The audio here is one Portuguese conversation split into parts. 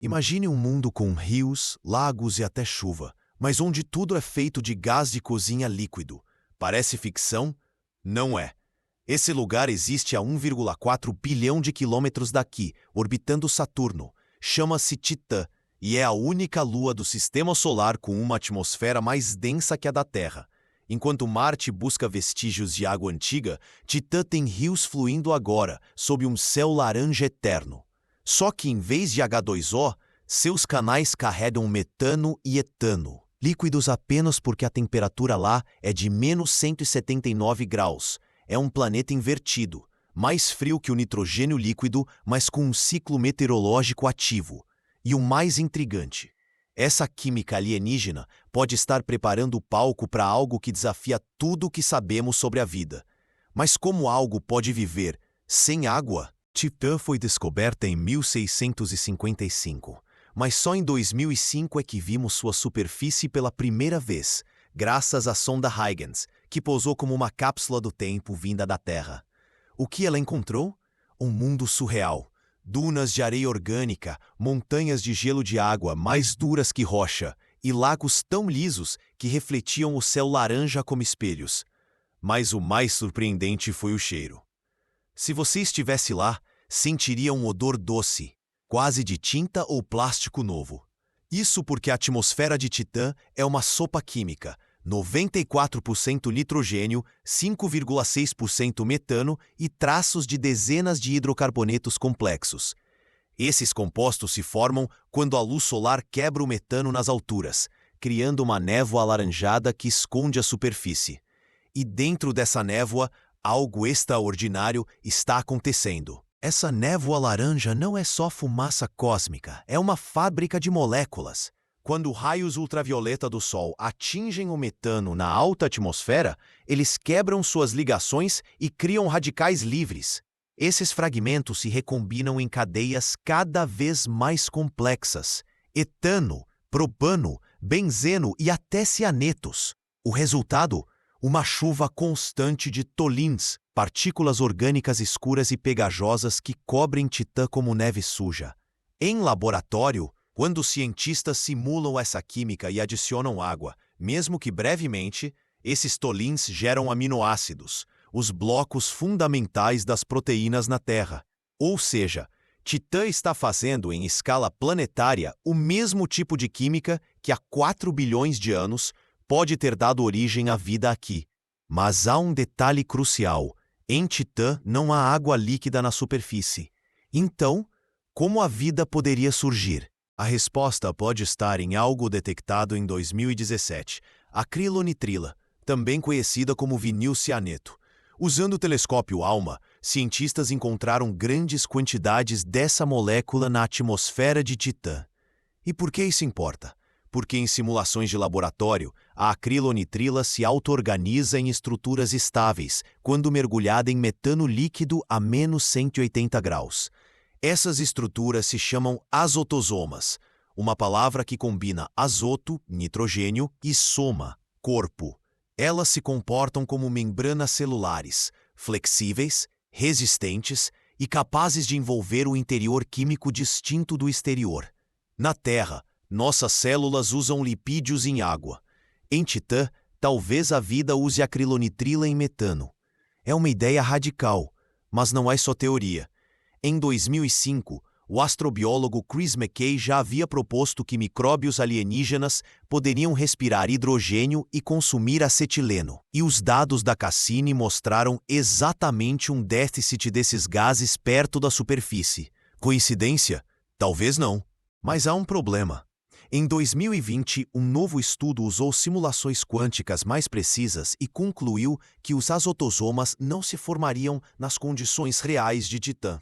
Imagine um mundo com rios, lagos e até chuva, mas onde tudo é feito de gás de cozinha líquido. Parece ficção? Não é. Esse lugar existe a 1,4 bilhão de quilômetros daqui, orbitando Saturno. Chama-se Titã e é a única lua do Sistema Solar com uma atmosfera mais densa que a da Terra. Enquanto Marte busca vestígios de água antiga, Titã tem rios fluindo agora, sob um céu laranja eterno. Só que em vez de H2O, seus canais carregam metano e etano, líquidos apenas porque a temperatura lá é de menos 179 graus. É um planeta invertido, mais frio que o nitrogênio líquido, mas com um ciclo meteorológico ativo. E o mais intrigante, essa química alienígena pode estar preparando o palco para algo que desafia tudo o que sabemos sobre a vida. Mas como algo pode viver sem água? Titã foi descoberta em 1655, mas só em 2005 é que vimos sua superfície pela primeira vez, graças à sonda Huygens, que pousou como uma cápsula do tempo vinda da Terra. O que ela encontrou? Um mundo surreal. Dunas de areia orgânica, montanhas de gelo de água mais duras que rocha e lagos tão lisos que refletiam o céu laranja como espelhos. Mas o mais surpreendente foi o cheiro. Se você estivesse lá, sentiria um odor doce, quase de tinta ou plástico novo. Isso porque a atmosfera de Titã é uma sopa química, 94% nitrogênio, 5,6% metano e traços de dezenas de hidrocarbonetos complexos. Esses compostos se formam quando a luz solar quebra o metano nas alturas, criando uma névoa alaranjada que esconde a superfície. E dentro dessa névoa, algo extraordinário está acontecendo. Essa névoa laranja não é só fumaça cósmica, é uma fábrica de moléculas. Quando raios ultravioleta do Sol atingem o metano na alta atmosfera, eles quebram suas ligações e criam radicais livres. Esses fragmentos se recombinam em cadeias cada vez mais complexas: etano, propano, benzeno e até cianetos. O resultado? Uma chuva constante de tolins, partículas orgânicas escuras e pegajosas que cobrem Titã como neve suja. Em laboratório, quando os cientistas simulam essa química e adicionam água, mesmo que brevemente, esses tolins geram aminoácidos, os blocos fundamentais das proteínas na Terra. Ou seja, Titã está fazendo em escala planetária o mesmo tipo de química que há 4 bilhões de anos pode ter dado origem à vida aqui. Mas há um detalhe crucial: em Titã não há água líquida na superfície. Então, como a vida poderia surgir? A resposta pode estar em algo detectado em 2017, acrilonitrila, também conhecida como vinilcianeto. Usando o telescópio ALMA, cientistas encontraram grandes quantidades dessa molécula na atmosfera de Titã. E por que isso importa? Porque em simulações de laboratório, a acrilonitrila se auto-organiza em estruturas estáveis quando mergulhada em metano líquido a menos 180 graus. Essas estruturas se chamam azotosomas, uma palavra que combina azoto, nitrogênio, e soma, corpo. Elas se comportam como membranas celulares, flexíveis, resistentes e capazes de envolver o interior químico distinto do exterior. Na Terra, nossas células usam lipídios em água. Em Titã, talvez a vida use acrilonitrila em metano. É uma ideia radical, mas não é só teoria. Em 2005, o astrobiólogo Chris McKay já havia proposto que micróbios alienígenas poderiam respirar hidrogênio e consumir acetileno. E os dados da Cassini mostraram exatamente um déficit desses gases perto da superfície. Coincidência? Talvez não. Mas há um problema. Em 2020, um novo estudo usou simulações quânticas mais precisas e concluiu que os azotosomas não se formariam nas condições reais de Titã.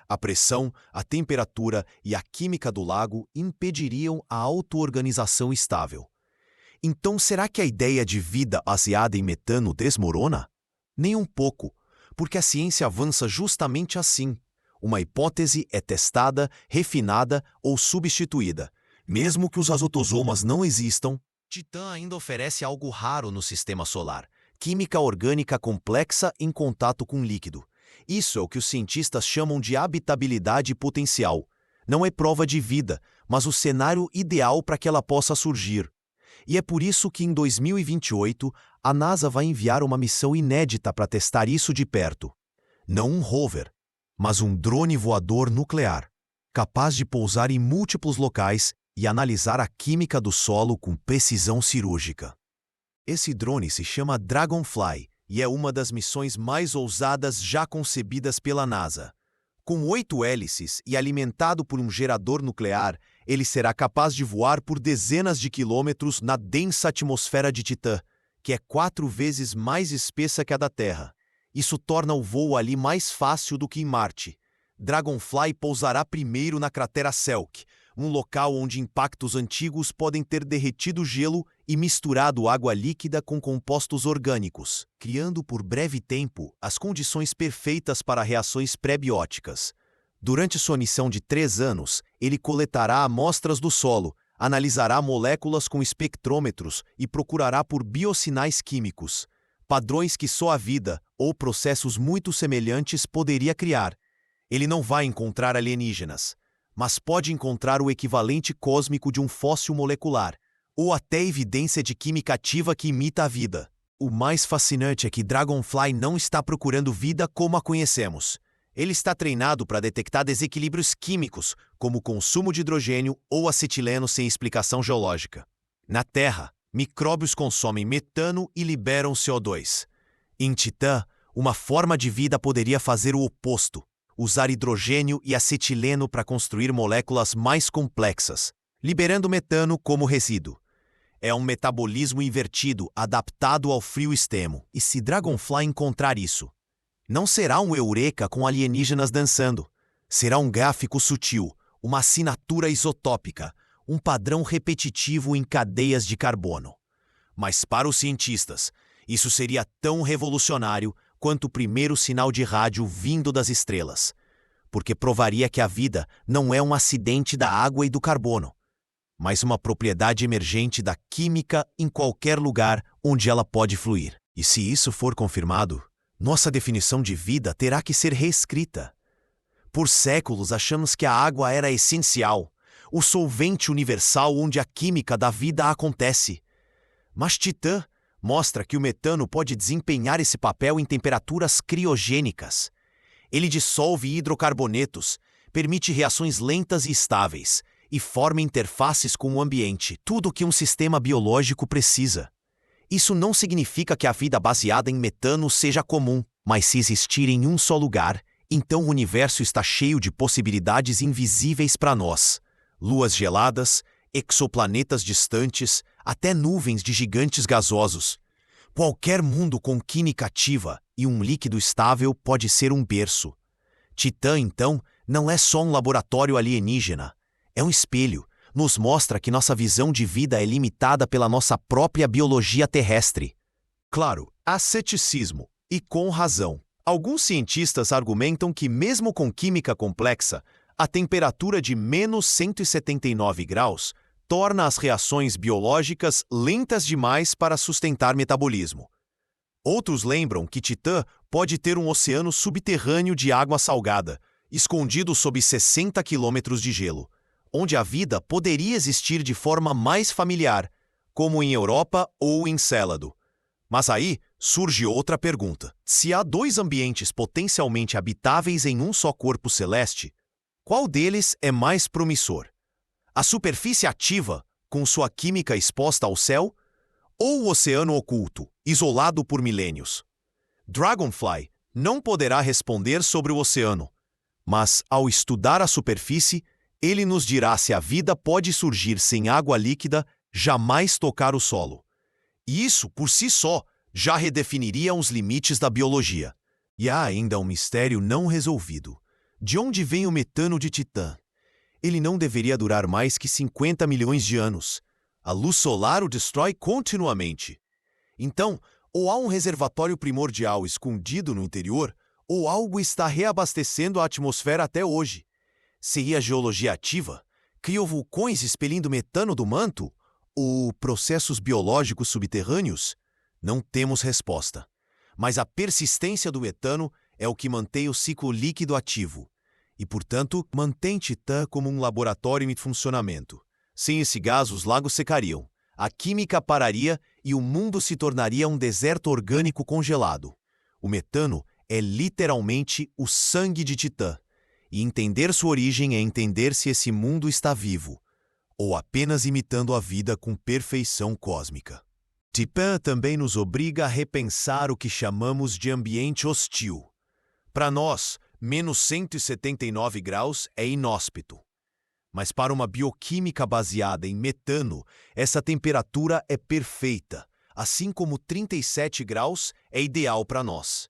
A pressão, a temperatura e a química do lago impediriam a auto-organização estável. Então, será que a ideia de vida baseada em metano desmorona? Nem um pouco, porque a ciência avança justamente assim. Uma hipótese é testada, refinada ou substituída. Mesmo que os azotosomas não existam, Titã ainda oferece algo raro no sistema solar: química orgânica complexa em contato com líquido. Isso é o que os cientistas chamam de habitabilidade potencial. Não é prova de vida, mas o cenário ideal para que ela possa surgir. E é por isso que em 2028 a NASA vai enviar uma missão inédita para testar isso de perto. Não um rover, mas um drone voador nuclear, capaz de pousar em múltiplos locais e analisar a química do solo com precisão cirúrgica. Esse drone se chama Dragonfly e é uma das missões mais ousadas já concebidas pela NASA. Com 8 hélices e alimentado por um gerador nuclear, ele será capaz de voar por dezenas de quilômetros na densa atmosfera de Titã, que é 4 vezes mais espessa que a da Terra. Isso torna o voo ali mais fácil do que em Marte. Dragonfly pousará primeiro na cratera Selk, um local onde impactos antigos podem ter derretido gelo e misturado água líquida com compostos orgânicos, criando por breve tempo as condições perfeitas para reações pré-bióticas. Durante sua missão de 3 anos, ele coletará amostras do solo, analisará moléculas com espectrômetros e procurará por biosinais químicos, padrões que só a vida ou processos muito semelhantes poderia criar. Ele não vai encontrar alienígenas, mas pode encontrar o equivalente cósmico de um fóssil molecular, ou até evidência de química ativa que imita a vida. O mais fascinante é que Dragonfly não está procurando vida como a conhecemos. Ele está treinado para detectar desequilíbrios químicos, como o consumo de hidrogênio ou acetileno sem explicação geológica. Na Terra, micróbios consomem metano e liberam CO2. Em Titã, uma forma de vida poderia fazer o oposto: usar hidrogênio e acetileno para construir moléculas mais complexas, liberando metano como resíduo. É um metabolismo invertido, adaptado ao frio extremo. E se Dragonfly encontrar isso, não será um eureka com alienígenas dançando. Será um gráfico sutil, uma assinatura isotópica, um padrão repetitivo em cadeias de carbono. Mas para os cientistas, isso seria tão revolucionário quanto o primeiro sinal de rádio vindo das estrelas, porque provaria que a vida não é um acidente da água e do carbono, mas uma propriedade emergente da química em qualquer lugar onde ela pode fluir. E se isso for confirmado, nossa definição de vida terá que ser reescrita. Por séculos achamos que a água era essencial, o solvente universal onde a química da vida acontece. Mas Titã mostra que o metano pode desempenhar esse papel em temperaturas criogênicas. Ele dissolve hidrocarbonetos, permite reações lentas e estáveis, e forma interfaces com o ambiente, tudo o que um sistema biológico precisa. Isso não significa que a vida baseada em metano seja comum, mas se existir em um só lugar, então o universo está cheio de possibilidades invisíveis para nós. Luas geladas, exoplanetas distantes, até nuvens de gigantes gasosos. Qualquer mundo com química ativa e um líquido estável pode ser um berço. Titã, então, não é só um laboratório alienígena. É um espelho. Nos mostra que nossa visão de vida é limitada pela nossa própria biologia terrestre. Claro, há ceticismo, e com razão. Alguns cientistas argumentam que, mesmo com química complexa, a temperatura de menos 179 graus torna as reações biológicas lentas demais para sustentar metabolismo. Outros lembram que Titã pode ter um oceano subterrâneo de água salgada, escondido sob 60 quilômetros de gelo, onde a vida poderia existir de forma mais familiar, como em Europa ou em Encélado. Mas aí surge outra pergunta. Se há 2 ambientes potencialmente habitáveis em um só corpo celeste, qual deles é mais promissor? A superfície ativa, com sua química exposta ao céu, ou o oceano oculto, isolado por milênios? Dragonfly não poderá responder sobre o oceano, mas, ao estudar a superfície, ele nos dirá se a vida pode surgir sem água líquida, jamais tocar o solo. E isso, por si só, já redefiniria os limites da biologia. E há ainda um mistério não resolvido. De onde vem o metano de Titã? Ele não deveria durar mais que 50 milhões de anos. A luz solar o destrói continuamente. Então, ou há um reservatório primordial escondido no interior, ou algo está reabastecendo a atmosfera até hoje. Seria a geologia ativa? Criovulcões expelindo metano do manto? Ou processos biológicos subterrâneos? Não temos resposta. Mas a persistência do metano é o que mantém o ciclo líquido ativo. e, portanto, mantém Titã como um laboratório em funcionamento. Sem esse gás, os lagos secariam, a química pararia e o mundo se tornaria um deserto orgânico congelado. O metano é literalmente o sangue de Titã, e entender sua origem é entender se esse mundo está vivo, ou apenas imitando a vida com perfeição cósmica. Titã também nos obriga a repensar o que chamamos de ambiente hostil. Para nós, menos 179 graus é inóspito. Mas para uma bioquímica baseada em metano, essa temperatura é perfeita, assim como 37 graus é ideal para nós.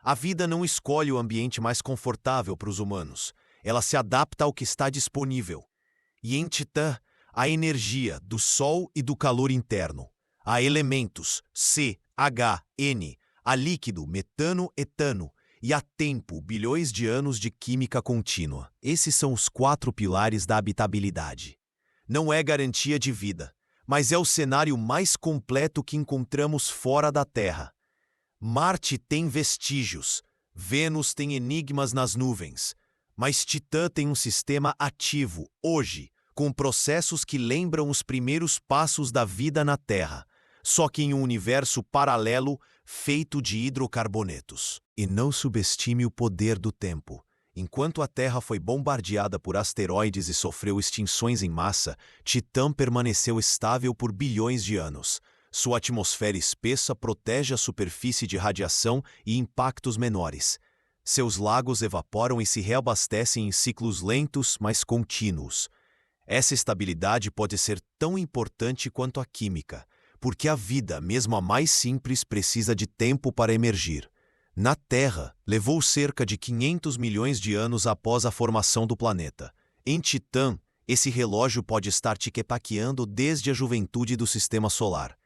A vida não escolhe o ambiente mais confortável para os humanos, ela se adapta ao que está disponível. E em Titã, há energia do Sol e do calor interno. Há elementos C, H, N, há líquido, metano, etano, e há tempo, bilhões de anos de química contínua. Esses são os 4 pilares da habitabilidade. Não é garantia de vida, mas é o cenário mais completo que encontramos fora da Terra. Marte tem vestígios, Vênus tem enigmas nas nuvens, mas Titã tem um sistema ativo, hoje, com processos que lembram os primeiros passos da vida na Terra, só que em um universo paralelo feito de hidrocarbonetos. E não subestime o poder do tempo. Enquanto a Terra foi bombardeada por asteroides e sofreu extinções em massa, Titã permaneceu estável por bilhões de anos. Sua atmosfera espessa protege a superfície de radiação e impactos menores. Seus lagos evaporam e se reabastecem em ciclos lentos, mas contínuos. Essa estabilidade pode ser tão importante quanto a química, porque a vida, mesmo a mais simples, precisa de tempo para emergir. Na Terra, levou cerca de 500 milhões de anos após a formação do planeta. Em Titã, esse relógio pode estar tiquepaqueando desde a juventude do sistema solar.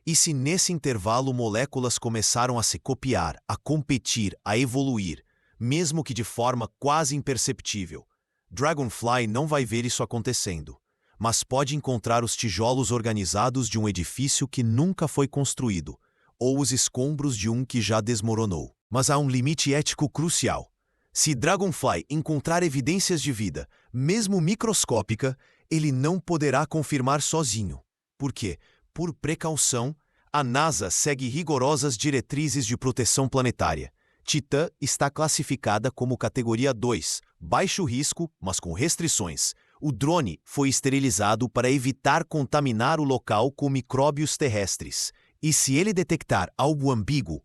E se nesse intervalo moléculas começaram a se copiar, a competir, a evoluir, mesmo que de forma quase imperceptível? Dragonfly não vai ver isso acontecendo, mas pode encontrar os tijolos organizados de um edifício que nunca foi construído, ou os escombros de um que já desmoronou. Mas há um limite ético crucial. Se Dragonfly encontrar evidências de vida, mesmo microscópica, ele não poderá confirmar sozinho. Por quê? Por precaução, a NASA segue rigorosas diretrizes de proteção planetária. Titã está classificada como categoria 2, baixo risco, mas com restrições. O drone foi esterilizado para evitar contaminar o local com micróbios terrestres. E se ele detectar algo ambíguo,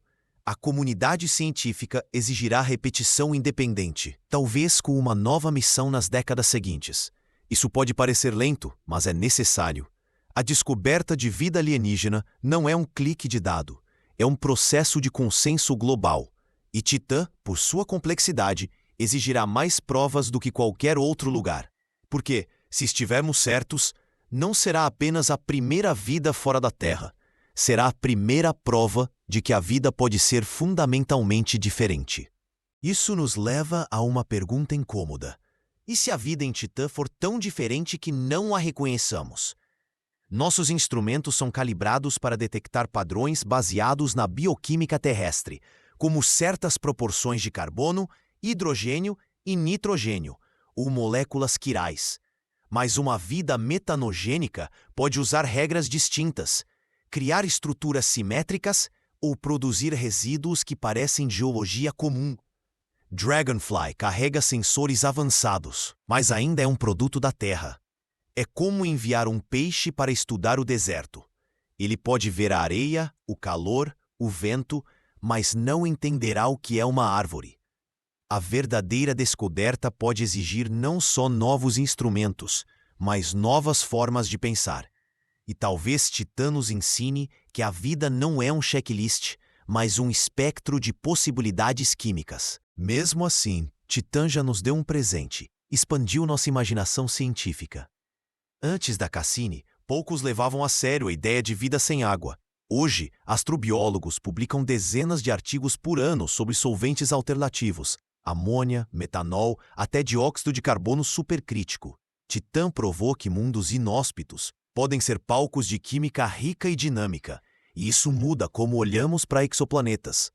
a comunidade científica exigirá repetição independente, talvez com uma nova missão nas décadas seguintes. Isso pode parecer lento, mas é necessário. A descoberta de vida alienígena não é um clique de dado, é um processo de consenso global. E Titã, por sua complexidade, exigirá mais provas do que qualquer outro lugar. Porque, se estivermos certos, não será apenas a primeira vida fora da Terra, será a primeira prova de que a vida pode ser fundamentalmente diferente. Isso nos leva a uma pergunta incômoda. E se a vida em Titã for tão diferente que não a reconheçamos? Nossos instrumentos são calibrados para detectar padrões baseados na bioquímica terrestre, como certas proporções de carbono, hidrogênio e nitrogênio, ou moléculas quirais. Mas uma vida metanogênica pode usar regras distintas, criar estruturas simétricas ou produzir resíduos que parecem geologia comum. Dragonfly carrega sensores avançados, mas ainda é um produto da Terra. É como enviar um peixe para estudar o deserto. Ele pode ver a areia, o calor, o vento, mas não entenderá o que é uma árvore. A verdadeira descoberta pode exigir não só novos instrumentos, mas novas formas de pensar. E talvez Titã nos ensine que a vida não é um checklist, mas um espectro de possibilidades químicas. Mesmo assim, Titã já nos deu um presente, expandiu nossa imaginação científica. Antes da Cassini, poucos levavam a sério a ideia de vida sem água. Hoje, astrobiólogos publicam dezenas de artigos por ano sobre solventes alternativos, amônia, metanol, até dióxido de carbono supercrítico. Titã provou que mundos inóspitos podem ser palcos de química rica e dinâmica, e isso muda como olhamos para exoplanetas.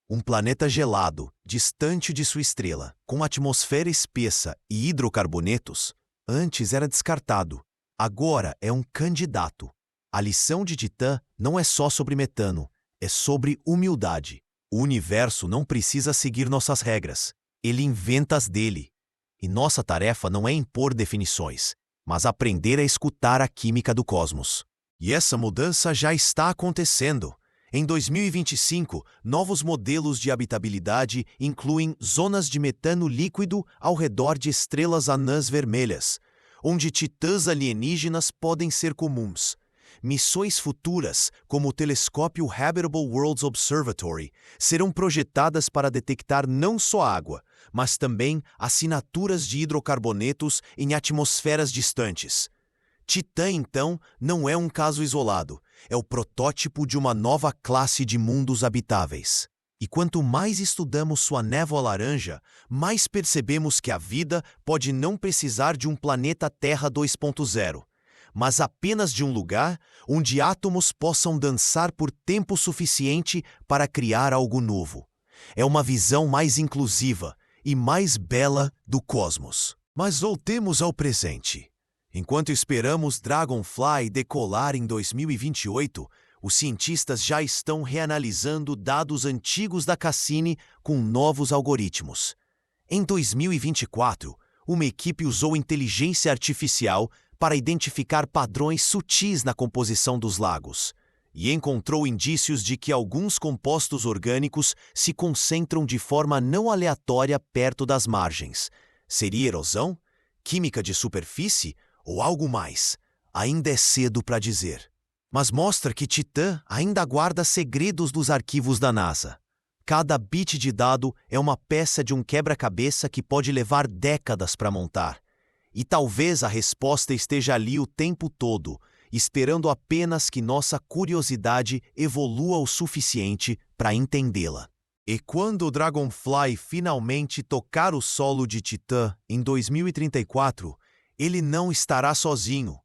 Um planeta gelado, distante de sua estrela, com atmosfera espessa e hidrocarbonetos, antes era descartado. Agora é um candidato. A lição de Titã não é só sobre metano, é sobre humildade. O universo não precisa seguir nossas regras, ele inventa as dele. E nossa tarefa não é impor definições, mas aprender a escutar a química do cosmos. E essa mudança já está acontecendo. Em 2025, novos modelos de habitabilidade incluem zonas de metano líquido ao redor de estrelas anãs vermelhas, onde titãs alienígenas podem ser comuns. Missões futuras, como o telescópio Habitable Worlds Observatory, serão projetadas para detectar não só água, mas também assinaturas de hidrocarbonetos em atmosferas distantes. Titã, então, não é um caso isolado, é o protótipo de uma nova classe de mundos habitáveis. E quanto mais estudamos sua névoa laranja, mais percebemos que a vida pode não precisar de um planeta Terra 2.0, mas apenas de um lugar onde átomos possam dançar por tempo suficiente para criar algo novo. É uma visão mais inclusiva e mais bela do cosmos. Mas voltemos ao presente. Enquanto esperamos Dragonfly decolar em 2028, os cientistas já estão reanalisando dados antigos da Cassini com novos algoritmos. Em 2024, uma equipe usou inteligência artificial para identificar padrões sutis na composição dos lagos e encontrou indícios de que alguns compostos orgânicos se concentram de forma não aleatória perto das margens. Seria erosão? Química de superfície? Ou algo mais? Ainda é cedo para dizer. Mas mostra que Titã ainda guarda segredos dos arquivos da NASA. Cada bit de dado é uma peça de um quebra-cabeça que pode levar décadas para montar. E talvez a resposta esteja ali o tempo todo, esperando apenas que nossa curiosidade evolua o suficiente para entendê-la. E quando o Dragonfly finalmente tocar o solo de Titã em 2034, ele não estará sozinho.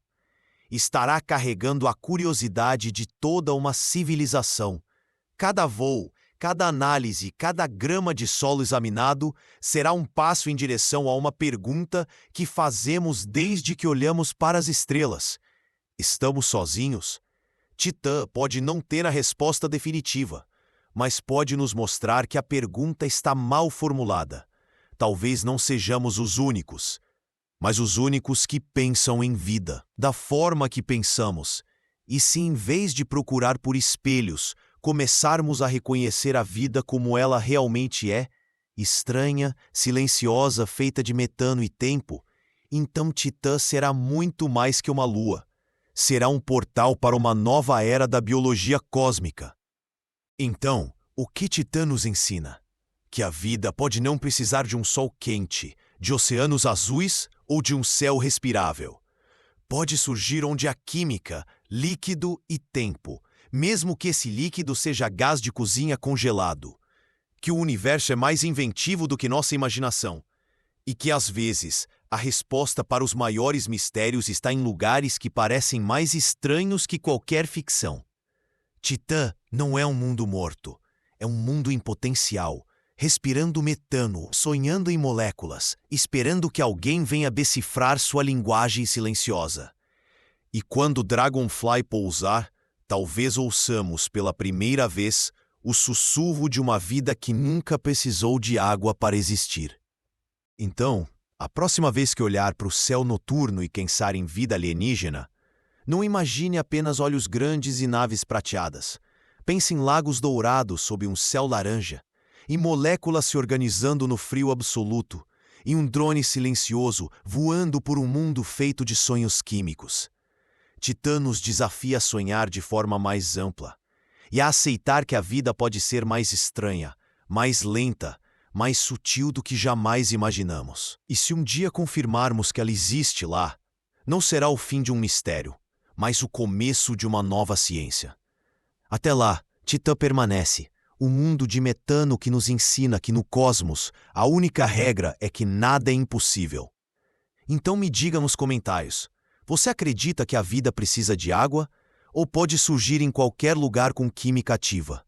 Estará carregando a curiosidade de toda uma civilização. Cada voo, cada análise, cada grama de solo examinado será um passo em direção a uma pergunta que fazemos desde que olhamos para as estrelas. Estamos sozinhos? Titã pode não ter a resposta definitiva, mas pode nos mostrar que a pergunta está mal formulada. Talvez não sejamos os únicos, mas os únicos que pensam em vida, da forma que pensamos. E se em vez de procurar por espelhos, começarmos a reconhecer a vida como ela realmente é, estranha, silenciosa, feita de metano e tempo, então Titã será muito mais que uma lua. Será um portal para uma nova era da biologia cósmica. Então, o que Titã nos ensina? Que a vida pode não precisar de um sol quente, de oceanos azuis ou de um céu respirável. Pode surgir onde há química, líquido e tempo, mesmo que esse líquido seja gás de cozinha congelado. Que o universo é mais inventivo do que nossa imaginação. E que, às vezes, a resposta para os maiores mistérios está em lugares que parecem mais estranhos que qualquer ficção. Titã não é um mundo morto, é um mundo em potencial, respirando metano, sonhando em moléculas, esperando que alguém venha decifrar sua linguagem silenciosa. E quando Dragonfly pousar, talvez ouçamos pela primeira vez o sussurro de uma vida que nunca precisou de água para existir. Então, a próxima vez que olhar para o céu noturno e pensar em vida alienígena, não imagine apenas olhos grandes e naves prateadas. Pense em lagos dourados sob um céu laranja, em moléculas se organizando no frio absoluto, em um drone silencioso voando por um mundo feito de sonhos químicos. Titã nos desafia a sonhar de forma mais ampla e a aceitar que a vida pode ser mais estranha, mais lenta, mais sutil do que jamais imaginamos. E se um dia confirmarmos que ela existe lá, não será o fim de um mistério, mas o começo de uma nova ciência. Até lá, Titã permanece, o mundo de metano que nos ensina que no cosmos a única regra é que nada é impossível. Então me diga nos comentários, você acredita que a vida precisa de água ou pode surgir em qualquer lugar com química ativa?